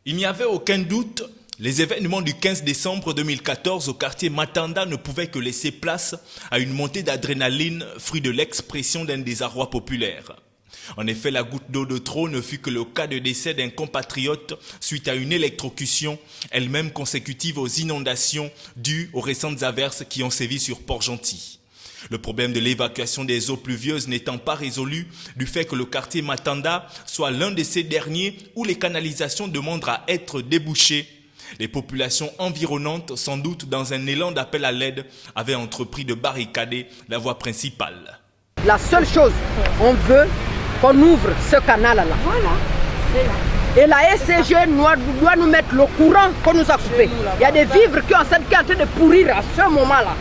Il n'y avait aucun doute, les événements du 15 décembre 2014 au quartier Matanda ne pouvaient que laisser place à une montée d'adrénaline, fruit de l'expression d'un désarroi populaire. En effet, la goutte d'eau de trop ne fut que le cas de décès d'un compatriote suite à une électrocution, elle-même consécutive aux inondations dues aux récentes averses qui ont sévi sur Port-Gentil. Le problème de l'évacuation des eaux pluvieuses n'étant pas résolu du fait que le quartier Matanda soit l'un de ces derniers où les canalisations demandent à être débouchées. Les populations environnantes, sans doute dans un élan d'appel à l'aide, avaient entrepris de barricader la voie principale. La seule chose, on veut qu'on ouvre ce canal-là. Voilà, c'est là. Et la SCG doit nous mettre le courant qu'on nous a coupé. Il y a des vivres qui sont en train de pourrir à ce moment-là.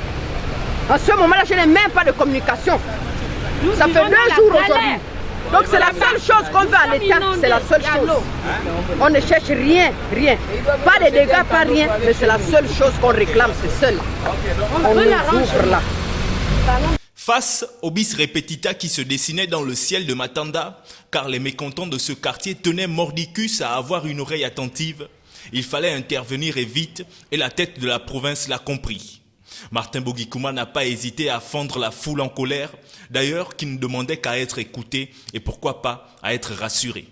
En ce moment-là, je n'ai même pas de communication. Ça fait 2 jours aujourd'hui. Donc c'est la seule chose qu'on veut à l'État, c'est la seule chose. On ne cherche rien. Pas de dégâts, pas rien, mais c'est la seule chose qu'on réclame, c'est seul. On nous ouvre là. Face au bis repetita qui se dessinait dans le ciel de Matanda, car les mécontents de ce quartier tenaient mordicus à avoir une oreille attentive, il fallait intervenir et vite, et la tête de la province l'a compris. Martin Bogikouma n'a pas hésité à fendre la foule en colère, d'ailleurs qui ne demandait qu'à être écouté et pourquoi pas à être rassuré.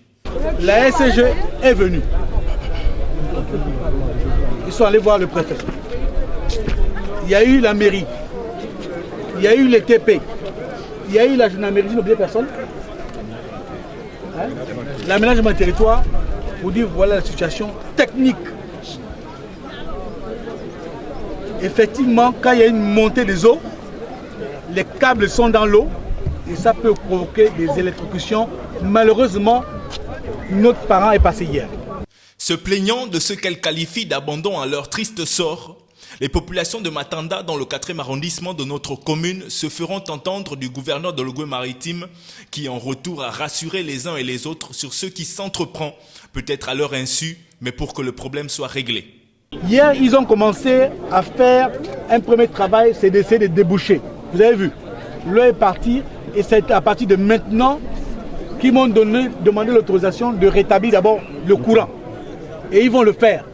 La SCG est venue. Ils sont allés voir le préfet. Il y a eu la mairie. Il y a eu les TP. Il y a eu la gendarmerie, n'oubliez personne. L'aménagement du territoire pour dire voilà la situation technique. Effectivement, quand il y a une montée des eaux, les câbles sont dans l'eau et ça peut provoquer des électrocutions. Malheureusement, notre parent est passé hier. Se plaignant de ce qu'elle qualifie d'abandon à leur triste sort, les populations de Matanda, dans le 4e arrondissement de notre commune, se feront entendre du gouverneur de l'Ogooué-Maritime qui, en retour, a rassuré les uns et les autres sur ce qui s'entreprend, peut-être à leur insu, mais pour que le problème soit réglé. Hier, ils ont commencé à faire un premier travail, c'est d'essayer de déboucher. Vous avez vu, l'eau est partie et c'est à partir de maintenant qu'ils m'ont demandé l'autorisation de rétablir d'abord le courant. Et ils vont le faire.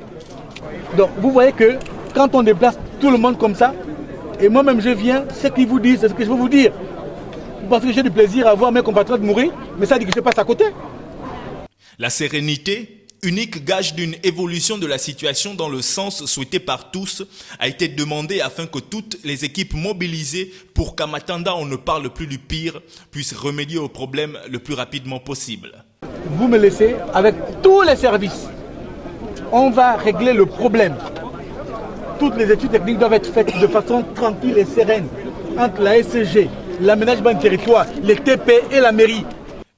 Donc, vous voyez que quand on déplace tout le monde comme ça, et moi-même je viens, ce qu'ils vous disent, c'est ce que je veux vous dire. Parce que j'ai du plaisir à voir mes compatriotes mourir, mais ça dit que je passe à côté. La sérénité, unique gage d'une évolution de la situation dans le sens souhaité par tous, a été demandée afin que toutes les équipes mobilisées pour qu'à Matanda on ne parle plus du pire puissent remédier au problème le plus rapidement possible. Vous me laissez avec tous les services. On va régler le problème. Toutes les études techniques doivent être faites de façon tranquille et sereine entre la SCG, l'aménagement du territoire, les TP et la mairie.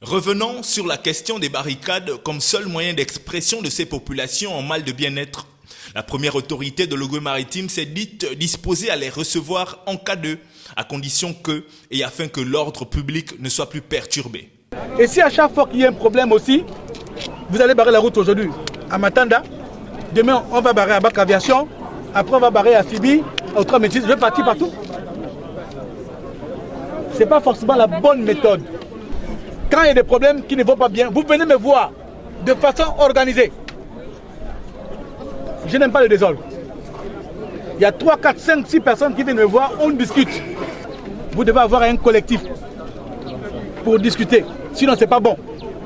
Revenons sur la question des barricades comme seul moyen d'expression de ces populations en mal de bien-être. La première autorité de l'Ogooué-Maritime s'est dite disposée à les recevoir en cas de, à condition que, et afin que l'ordre public ne soit plus perturbé. Et si à chaque fois qu'il y a un problème aussi, vous allez barrer la route aujourd'hui à Matanda, demain on va barrer à Bac Aviation, après on va barrer à Sibi, à Outra Métis, je vais partir partout. Ce n'est pas forcément la bonne méthode. Quand il y a des problèmes qui ne vont pas bien, vous venez me voir de façon organisée. Je n'aime pas le désordre. Il y a 3, 4, 5, 6 personnes qui viennent me voir, on discute. Vous devez avoir un collectif pour discuter. Sinon, ce n'est pas bon.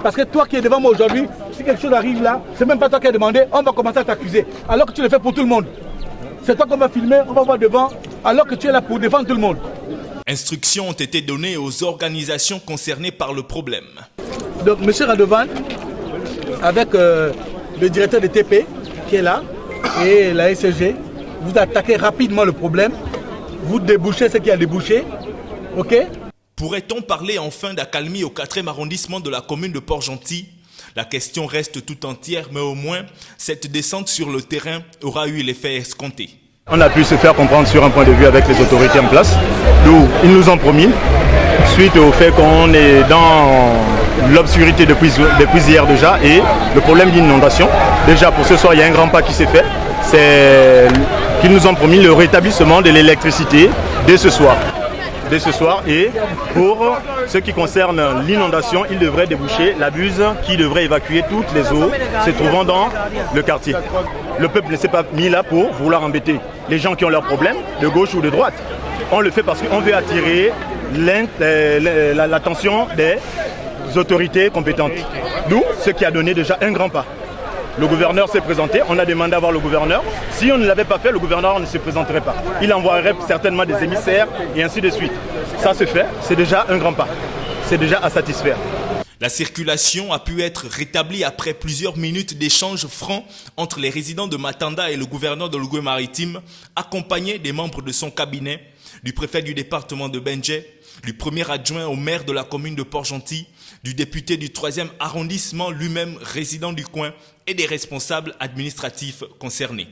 Parce que toi qui es devant moi aujourd'hui, si quelque chose arrive là, ce n'est même pas toi qui as demandé, on va commencer à t'accuser. Alors que tu le fais pour tout le monde. C'est toi qu'on va filmer, on va voir devant, alors que tu es là pour défendre tout le monde. Instructions ont été données aux organisations concernées par le problème. Donc, M. Radovan, avec le directeur des TP qui est là, et la SCG, vous attaquez rapidement le problème, vous débouchez ce qui a débouché, ok? Pourrait-on parler enfin d'accalmie au 4e arrondissement de la commune de Port-Gentil? La question reste tout entière, mais au moins, cette descente sur le terrain aura eu l'effet escompté. On a pu se faire comprendre sur un point de vue avec les autorités en place, d'où ils nous ont promis, suite au fait qu'on est dans l'obscurité depuis hier déjà, et le problème d'inondation. Déjà pour ce soir, il y a un grand pas qui s'est fait, c'est qu'ils nous ont promis le rétablissement de l'électricité dès ce soir. dès ce soir. Et pour ce qui concerne l'inondation, il devrait déboucher la buse qui devrait évacuer toutes les eaux se trouvant dans le quartier. Le peuple ne s'est pas mis là pour vouloir embêter les gens qui ont leurs problèmes, de gauche ou de droite. On le fait parce qu'on veut attirer l'attention des autorités compétentes. D'où ce qui a donné déjà un grand pas. Le gouverneur s'est présenté, on a demandé à voir le gouverneur. Si on ne l'avait pas fait, le gouverneur ne se présenterait pas. Il envoierait certainement des émissaires et ainsi de suite. Ça se fait, c'est déjà un grand pas. C'est déjà à satisfaire. La circulation a pu être rétablie après plusieurs minutes d'échanges francs entre les résidents de Matanda et le gouverneur de l'Ogooué-Maritime, accompagné des membres de son cabinet, du préfet du département de Benje, du premier adjoint au maire de la commune de Port-Gentil, du député du 3e arrondissement lui-même résident du coin et des responsables administratifs concernés.